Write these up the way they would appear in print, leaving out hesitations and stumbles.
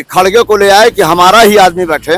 खड़गे को ले आए कि हमारा ही आदमी बैठे,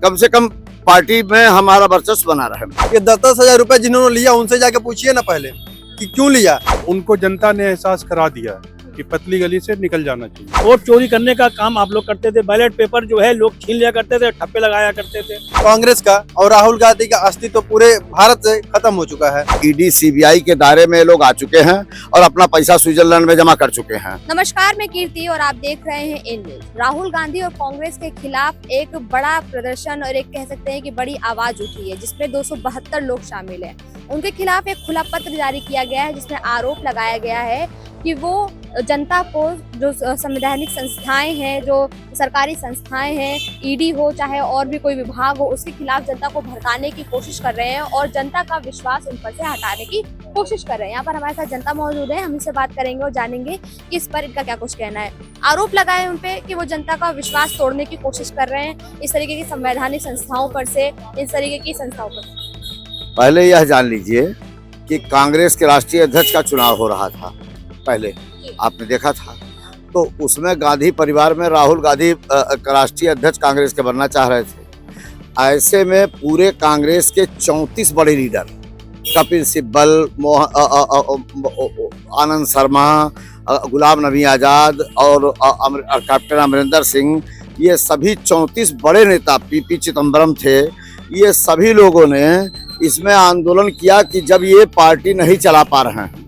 कम से कम पार्टी में हमारा वर्चस्व बना रहे। ये 10-10 हजार रुपए जिन्होंने लिया उनसे जाके पूछिए ना पहले कि क्यों लिया। उनको जनता ने एहसास करा दिया कि पतली गली से निकल जाना चाहिए। वोट चोरी करने का काम आप लोग करते थे, बैलेट पेपर जो है लोग छीन लिया करते थे, ठप्पे लगाया करते थे। कांग्रेस का और राहुल गांधी का अस्तित्व पूरे भारत से खत्म हो चुका है। ईडी सीबीआई के दायरे में लोग आ चुके हैं और अपना पैसा स्विट्जरलैंड में जमा कर चुके हैं। नमस्कार, मैं कीर्ति और आप देख रहे हैं इन न्यूज। राहुल गांधी और कांग्रेस के खिलाफ एक बड़ा प्रदर्शन और एक कह सकते हैं कि बड़ी आवाज उठी है, जिसमें 272 लोग शामिल हैं। उनके खिलाफ एक खुला पत्र जारी किया गया है, जिसमें आरोप लगाया गया है कि वो जनता को, जो संवैधानिक संस्थाएं हैं, जो सरकारी संस्थाएं हैं, ईडी हो चाहे और भी कोई विभाग हो, उसके खिलाफ जनता को भड़काने की कोशिश कर रहे हैं और जनता का विश्वास उन पर से हटाने की कोशिश कर रहे हैं। यहाँ पर हमारे साथ जनता मौजूद है, हम इनसे बात करेंगे और जानेंगे कि इस पर इनका क्या कुछ कहना है। आरोप लगाए उन पे कि वो जनता का विश्वास तोड़ने की कोशिश कर रहे हैं इस तरीके की संवैधानिक संस्थाओं पर से, इस तरीके की संस्थाओं पर। पहले यह जान लीजिए कि कांग्रेस के राष्ट्रीय अध्यक्ष का चुनाव हो रहा था, पहले आपने देखा था, तो उसमें गांधी परिवार में राहुल गांधी राष्ट्रीय अध्यक्ष कांग्रेस के बनना चाह रहे थे। ऐसे में पूरे कांग्रेस के 34 बड़े लीडर, कपिल सिब्बल, आनंद शर्मा, गुलाम नबी आजाद और कैप्टन अमरिंदर सिंह, ये सभी 34 बड़े नेता, पीपी चिदम्बरम थे, ये सभी लोगों ने इसमें आंदोलन किया कि जब ये पार्टी नहीं चला पा रहे हैं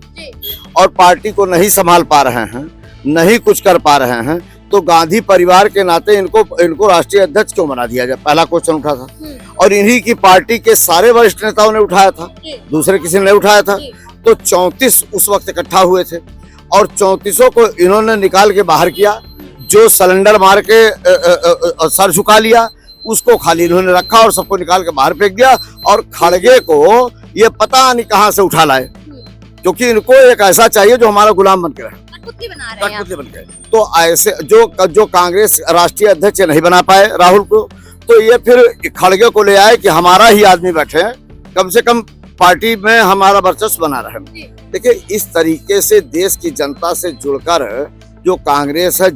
और पार्टी को नहीं संभाल पा रहे हैं, नहीं कुछ कर पा रहे हैं, तो गांधी परिवार के नाते इनको राष्ट्रीय अध्यक्ष क्यों बना दिया जाए, पहला क्वेश्चन उठा था। और इन्हीं की पार्टी के सारे वरिष्ठ नेताओं ने उठाया था, दूसरे किसी ने नहीं उठाया था। तो 34 उस वक्त इकट्ठा हुए थे और 34 को इन्होंने निकाल के बाहर किया। जो सिलेंडर मार के सर झुका लिया उसको खाली इन्होंने रखा और सबको निकाल के बाहर फेंक दिया। और खड़गे को ये पता नहीं कहां से उठा लाए, क्योंकि इनको एक ऐसा चाहिए जो हमारा गुलाम बन के रहे, कठपुतली बना रहे हैं। कठपुतली बन के। तो ऐसे जो कांग्रेस राष्ट्रीय अध्यक्ष नहीं बना पाए राहुल को, तो ये फिर खड़गे को ले आए कि हमारा ही आदमी बैठे, कम से कम पार्टी में हमारा वर्चस्व बना रहे। देखिए, इस तरीके से देश की जनता से जुड़कर जो कांग्रेस है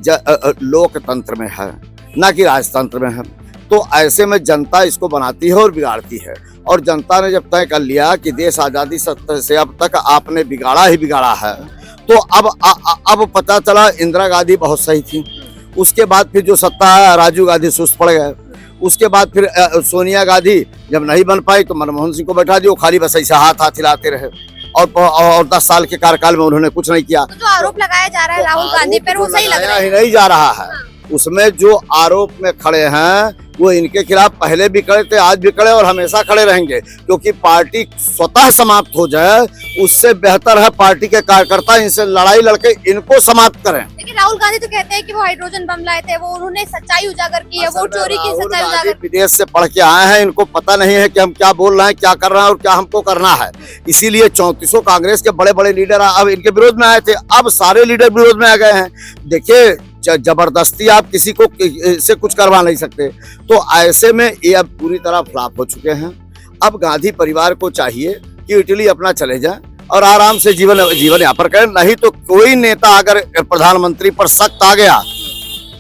लोकतंत्र में है, ना कि राजतंत्र में है। तो ऐसे में जनता इसको बनाती है और बिगाड़ती है। और जनता ने जब तय कर लिया कि देश आजादी से अब तक आपने बिगाड़ा ही बिगाड़ा है, तो अब पता चला इंदिरा गांधी बहुत सही थी। उसके बाद फिर जो सत्ता है राजीव गांधी सुस्त पड़ गए। उसके बाद फिर सोनिया गांधी जब नहीं बन पाई तो मनमोहन सिंह को बैठा दिया, खाली बस ऐसे हाथ हिलाते रहे और 10 साल के कार्यकाल में उन्होंने कुछ नहीं किया। तो जो आरोप लगाया जा रहा है राहुल गांधी पर, वो सही लग रहा है? नहीं जा रहा है। उसमें जो आरोप में खड़े हैं वो इनके खिलाफ पहले भी खड़े थे, आज भी खड़े और हमेशा खड़े रहेंगे, क्योंकि पार्टी स्वतः समाप्त हो जाए उससे बेहतर है पार्टी के कार्यकर्ता इनसे लड़ाई लड़के इनको समाप्त करें। लेकिन राहुल गांधी तो कहते हैं कि वो हाइड्रोजन बम लाए थे, वो उन्होंने सच्चाई उजागर की है, वो चोरी की सच्चाई उजागर। विदेश से पढ़ के आए हैं, इनको पता नहीं है कि हम क्या बोल रहे हैं, क्या कर रहे हैं और क्या हमको करना है। इसीलिए 34 कांग्रेस के बड़े बड़े लीडर अब इनके विरोध में आए थे, अब सारे लीडर विरोध में आ गए हैं। देखिए, जबरदस्ती आप किसी को से कुछ करवा नहीं सकते। तो ऐसे में ये अब पूरी तरह फ्लॉप हो चुके हैं। अब गांधी परिवार को चाहिए कि इटली अपना चले जाए और आराम से जीवन यापन करें। नहीं तो कोई नेता अगर प्रधानमंत्री पर सख्त आ गया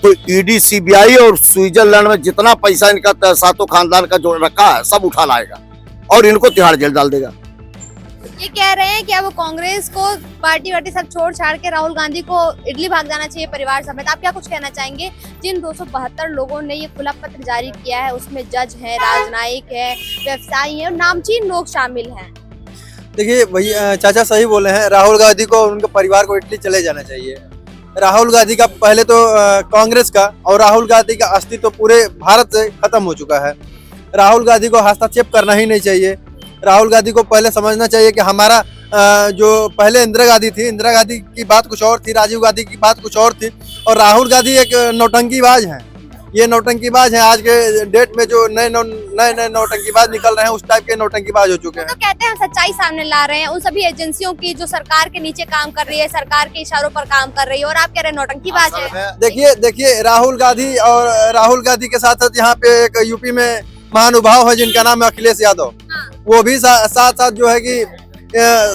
तो ईडी सीबीआई और स्विट्जरलैंड में जितना पैसा इनका सातों खानदान का जोड़ रखा है सब उठा लाएगा और इनको तिहाड़ जेल डाल देगा। ये कह रहे हैं कि अब कांग्रेस को पार्टी वार्टी सब छोड़ छाड़ के राहुल गांधी को इटली भाग जाना चाहिए परिवार समेत। आप क्या कुछ कहना चाहेंगे? जिन 272 लोगों ने ये खुला पत्र जारी किया है उसमें जज है, राजनयिक है, व्यवसायी है और नामचीन लोग शामिल हैं। देखिए भैया, चाचा सही बोले हैं। राहुल गांधी को और उनके परिवार को इटली चले जाना चाहिए। राहुल गांधी का पहले तो कांग्रेस का और राहुल गांधी का अस्तित्व पूरे भारत से खत्म हो चुका है। राहुल गांधी को हस्तक्षेप करना ही नहीं चाहिए। राहुल गांधी को पहले समझना चाहिए कि हमारा जो पहले इंदिरा गांधी थी, इंदिरा गांधी की बात कुछ और थी, राजीव गांधी की बात कुछ और थी और राहुल गांधी एक नौटंकीबाज हैं। ये नौटंकीबाज हैं। आज के डेट में जो नए नौटंकीबाज निकल रहे हैं उस टाइप के नौटंकीबाज हो चुके हैं। तो कहते हैं हम सच्चाई सामने ला रहे हैं उन सभी एजेंसियों की जो सरकार के नीचे काम कर रही है, सरकार के इशारों पर काम कर रही है, और आप कह रहे हैं नौटंकीबाज है। देखिए राहुल गांधी के साथ साथ यहाँ पे एक यूपी में महानुभाव है जिनका नाम है अखिलेश यादव। वो भी साथ साथ जो है कि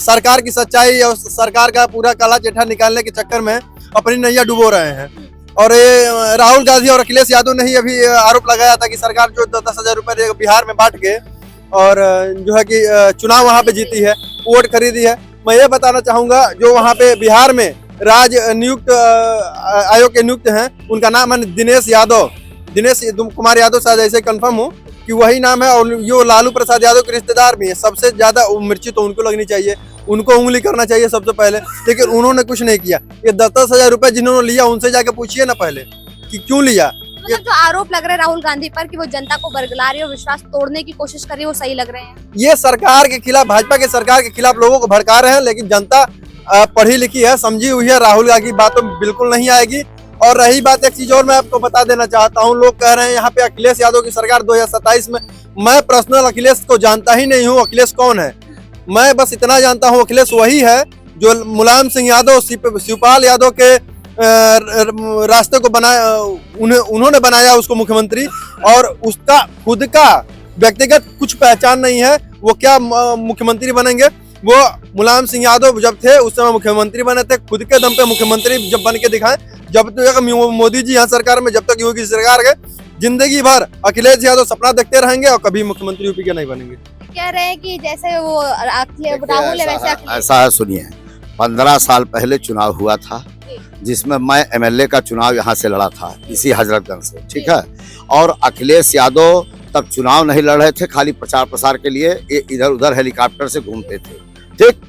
सरकार की सच्चाई और सरकार का पूरा काला चिट्ठा निकालने के चक्कर में अपनी नैया डुबो रहे हैं। और ये राहुल गांधी और अखिलेश यादव ने ही अभी आरोप लगाया था कि सरकार जो 10,000 रुपए बिहार में बांट के और जो है कि चुनाव वहां पे जीती है, वोट खरीदी है। मैं ये बताना चाहूंगा जो वहां पे बिहार में राज नियुक्त आयोग के नियुक्त हैं, उनका नाम है दिनेश कुमार यादव, शायद ऐसे कंफर्म हो कि वही नाम है। और ये लालू प्रसाद यादव के रिश्तेदार भी हैं। सबसे ज्यादा मिर्ची तो उनको लगनी चाहिए, उनको उंगली करना चाहिए सबसे पहले, लेकिन उन्होंने कुछ नहीं किया। ये 10,000 रुपए जिन्होंने लिया उनसे जाके पूछिए ना पहले कि क्यों लिया। मतलब जो आरोप लग रहे हैं राहुल गांधी पर कि वो जनता को बरगला रही है और विश्वास तोड़ने की कोशिश कर रही है, वो सही लग रहे हैं? ये सरकार के खिलाफ, भाजपा के सरकार के खिलाफ लोगों को भड़का रहे हैं, लेकिन जनता पढ़ी लिखी है, समझी हुई है, राहुल गांधी की बातों में बिल्कुल नहीं आएगी। और रही बात, एक चीज और मैं आपको बता देना चाहता हूँ, लोग कह रहे हैं यहाँ पे अखिलेश यादव की सरकार 2027 में। मैं पर्सनल अखिलेश को जानता ही नहीं हूँ, अखिलेश कौन है। मैं बस इतना जानता हूँ, अखिलेश वही है जो मुलायम सिंह यादव, शिवपाल यादव के रास्ते को बनाया, उन्होंने बनाया उसको मुख्यमंत्री, और उसका खुद का व्यक्तिगत कुछ पहचान नहीं है। वो क्या मुख्यमंत्री बनेंगे? वो मुलायम सिंह यादव जब थे उस समय मुख्यमंत्री बने थे, खुद के दम पे मुख्यमंत्री जब बन के दिखाएं। जब तक मोदी जी यहाँ सरकार में, जब तक यूपी की सरकार है, जिंदगी भर अखिलेश यादव सपना देखते रहेंगे और कभी मुख्यमंत्री यूपी के नहीं बनेंगे। कह रहे हैं कि जैसे वो राहुल है वैसे ऐसा है, सुनिए, 15 साल पहले चुनाव हुआ था जिसमें मैं एमएलए का चुनाव यहाँ से लड़ा था, इसी हजरतगंज से, ठीक है। और अखिलेश यादव तब चुनाव नहीं लड़ रहे थे, खाली प्रचार प्रसार के लिए ये इधर उधर हेलीकॉप्टर से घूमते थे, ठीक।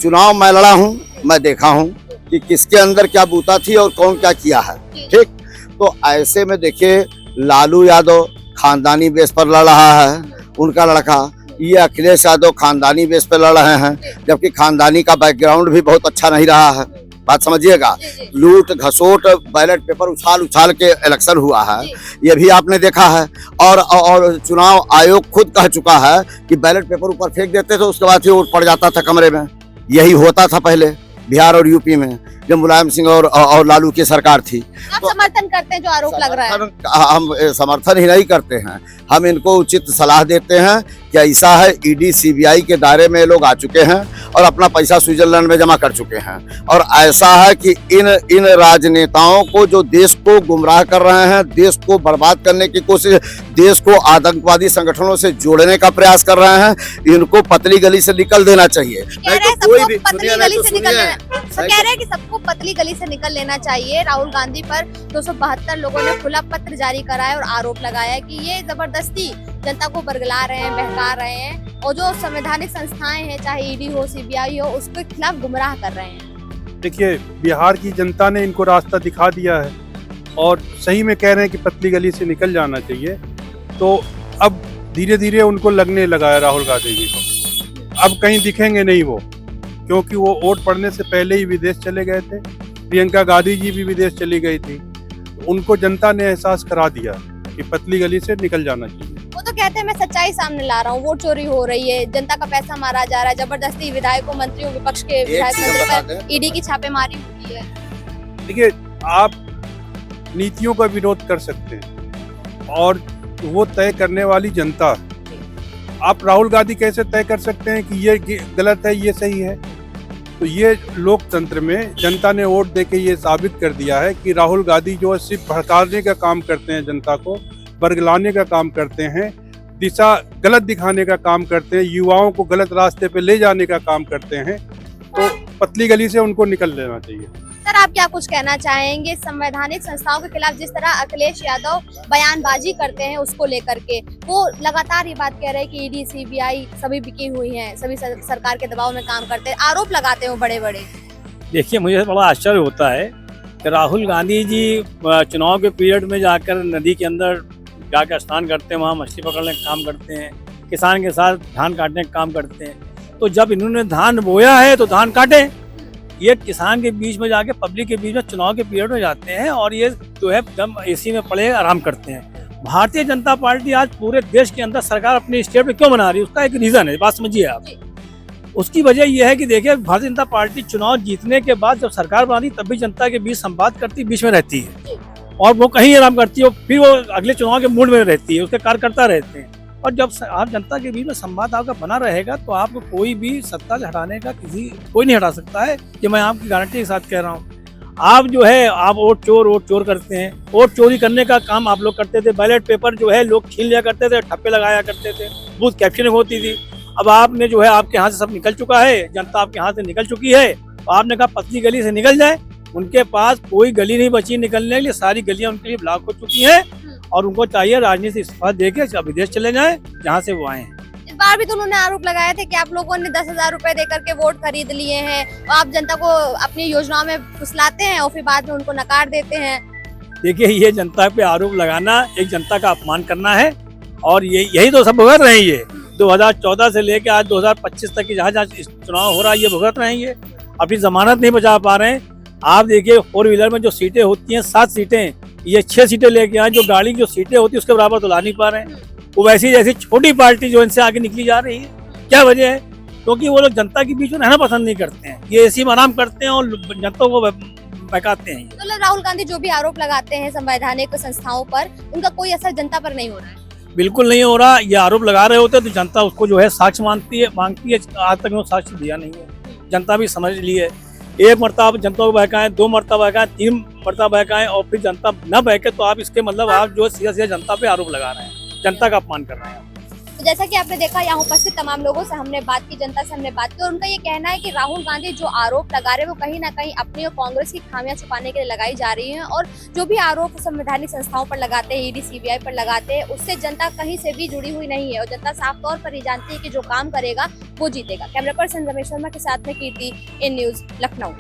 चुनाव मैं लड़ा हूँ, मैं देखा हूँ कि किसके अंदर क्या बूता थी और कौन क्या किया है, ठीक। तो ऐसे में देखिए, लालू यादव खानदानी बेस पर लड़ रहा है, उनका लड़का, ये अखिलेश यादव खानदानी बेस पर लड़ रहे हैं, जबकि खानदानी का बैकग्राउंड भी बहुत अच्छा नहीं रहा है। बात समझिएगा, लूट घसोट, बैलेट पेपर उछाल उछाल के इलेक्शन हुआ है, ये भी आपने देखा है। और चुनाव आयोग खुद कह चुका है कि बैलेट पेपर ऊपर फेंक देते थे, उसके बाद ही वोट पड़ जाता था कमरे में। यही होता था पहले बिहार और यूपी में, जब मुलायम सिंह और लालू की सरकार थी। आप समर्थन करते हैं जो आरोप लग रहा है? हम समर्थन ही नहीं करते हैं, हम इनको उचित सलाह देते हैं कि ऐसा है, ईडी सीबीआई के दायरे में लोग आ चुके हैं और अपना पैसा स्विट्जरलैंड में जमा कर चुके हैं। और ऐसा है कि इन राजनेताओं को जो देश को गुमराह कर रहे हैं, देश को बर्बाद करने की कोशिश, देश को आतंकवादी संगठनों से जोड़ने का प्रयास कर रहे हैं, इनको पतली गली से निकल देना चाहिए। नहीं तो कोई भी कह रहे हैं कि सबको पतली गली से निकल लेना चाहिए। राहुल गांधी पर 272 लोगों ने खुला पत्र जारी करा है और आरोप लगाया है कि ये जबरदस्ती जनता को बरगला रहे हैं, बहका रहे हैं, और जो संवैधानिक संस्थाएं हैं, चाहे ईडी हो, सीबीआई हो, उसके खिलाफ गुमराह कर रहे हैं। देखिए, बिहार की जनता ने इनको रास्ता दिखा दिया है और सही में कह रहे हैं कि पतली गली से निकल जाना चाहिए। तो अब धीरे धीरे उनको लगने लगा है राहुल गांधी जी को, अब कहीं दिखेंगे नहीं वो, क्योंकि वो वोट पड़ने से पहले ही विदेश चले गए थे। प्रियंका गांधी जी भी विदेश चली गई थी। उनको जनता ने एहसास करा दिया कि पतली गली से निकल जाना चाहिए। वो तो कहते हैं मैं सच्चाई सामने ला रहा हूँ, वोट चोरी हो रही है, जनता का पैसा मारा जा रहा है, जबरदस्ती विधायकों, मंत्रियों, विपक्ष के विधायक मंत्री पर ईडी की छापेमारी हुई है। देखिए, आप नीतियों का विरोध कर सकते हैं और वो तय करने वाली जनता। आप राहुल गांधी कैसे तय कर सकते हैं कि ये गलत है, ये सही है? तो ये लोकतंत्र में जनता ने वोट देके ये साबित कर दिया है कि राहुल गांधी जो है सिर्फ भड़काने का काम करते हैं, जनता को बरगलाने का काम करते हैं, दिशा गलत दिखाने का काम करते हैं, युवाओं को गलत रास्ते पे ले जाने का काम करते हैं। तो पतली गली से उनको निकल लेना चाहिए। सर, आप क्या कुछ कहना चाहेंगे संवैधानिक संस्थाओं के खिलाफ? जिस तरह अखिलेश यादव बयानबाजी करते हैं उसको लेकर के, वो लगातार ये बात कह रहे हैं कि ईडी सीबीआई सभी बिकी हुई हैं, सभी सरकार के दबाव में काम करते हैं, आरोप लगाते हैं वो बड़े बड़े। देखिए, मुझे बड़ा आश्चर्य होता है कि राहुल गांधी जी चुनाव के पीरियड में जाकर नदी के अंदर जाकर स्नान करते हैं, वहाँ मछली पकड़ने का काम करते हैं, किसान के साथ धान काटने का काम करते हैं। तो जब इन्होंने धान बोया है तो धान काटे, ये किसान के बीच में जाके पब्लिक के बीच में चुनाव के पीरियड में जाते हैं और ये जो है दम एसी में पड़े आराम करते हैं। भारतीय जनता पार्टी आज पूरे देश के अंदर सरकार अपने स्टेट में क्यों बना रही है, उसका एक रीजन है, बात समझिए आप। उसकी वजह यह है कि देखिए, भारतीय जनता पार्टी चुनाव जीतने के बाद जब सरकार बनाती तब भी जनता के बीच संवाद करती, बीच में रहती है और वो कहीं आराम करती है, फिर वो अगले चुनाव के मूड में रहती है, उसके कार्यकर्ता रहते हैं। और जब आप जनता के बीच में संवाद आपका बना रहेगा तो आपको कोई भी सत्ता हटाने का कोई नहीं हटा सकता है, ये मैं आपकी गारंटी के साथ कह रहा हूँ। आप जो है आप वोट चोर करते हैं। वोट चोरी करने का काम आप लोग करते थे। बैलेट पेपर जो है लोग छीन लिया करते थे, ठप्पे लगाया करते थे, बूथ कैप्चरिंग होती थी। अब आपने जो है आपके हाथ से सब निकल चुका है, जनता आपके हाथ से निकल चुकी है। तो आपने कहा पतली गली से निकल जाए। उनके पास कोई गली नहीं बची निकलने के लिए, सारी गलियां उनके लिए ब्लॉक हो चुकी हैं और उनको चाहिए राजनीति से इस्तीफा देके विदेश चले जाएं जहां से वो आए हैं। इस बार भी तो उन्होंने आरोप लगाया था कि आप लोगों ने 10,000 रुपए देकर के वोट खरीद लिए हैं और आप जनता को अपनी योजनाओं में फुसलाते हैं और फिर बाद में उनको नकार देते हैं। देखिए, ये जनता पे आरोप लगाना एक जनता का अपमान करना है और यही तो सब भुगत रहे हैं। ये 2014 से लेकर आज 2025 तक की जहाँ चुनाव हो रहा है ये भुगत रहे हैं। ये अपनी जमानत नहीं बचा पा रहे हैं। आप देखिए 4 व्हीलर में जो सीटें होती हैं 7 सीटें, ये 6 सीटें लेके आए। जो गाड़ी जो सीटें होती है उसके बराबर तो ला नहीं पा रहे हैं। वो वैसी जैसी छोटी पार्टी जो इनसे आगे निकली जा रही है। क्या वजह है? क्योंकि वो लोग जनता के बीच में रहना पसंद नहीं करते हैं। ये ऐसी आराम करते हैं और जनता को बहकाते हैं। तो राहुल गांधी जो भी आरोप लगाते हैं संवैधानिक संस्थाओं पर, उनका कोई असर जनता पर नहीं हो रहा है। बिल्कुल नहीं हो रहा। ये आरोप लगा रहे होते तो जनता उसको जो है साक्ष्य मांगती है। आज तक वो साक्ष्य दिया नहीं है। जनता भी समझ ली है। एक मरतबा आप जनता को बहकाएं, 2 मरतबा बहकाएं, 3 मरतबा बहकाएं और फिर जनता न बहके तो आप इसके मतलब आप जो सीधा जनता पे आरोप लगा रहे हैं, जनता का अपमान कर रहे हैं। तो जैसा कि आपने देखा यहाँ उपस्थित तमाम लोगों से हमने बात की, जनता से हमने बात की और उनका ये कहना है कि राहुल गांधी जो आरोप लगा रहे हैं वो कहीं ना कहीं अपनी और कांग्रेस की खामियां छुपाने के लिए लगाई जा रही हैं और जो भी आरोप संवैधानिक संस्थाओं पर लगाते हैं, ईडी सीबीआई पर लगाते हैं, उससे जनता कहीं से भी जुड़ी हुई नहीं है और जनता साफ तौर पर ही जानती है कि जो काम करेगा वो जीतेगा। कैमरा पर्सन रमेश शर्मा के साथ में कीर्ति, इन न्यूज, लखनऊ।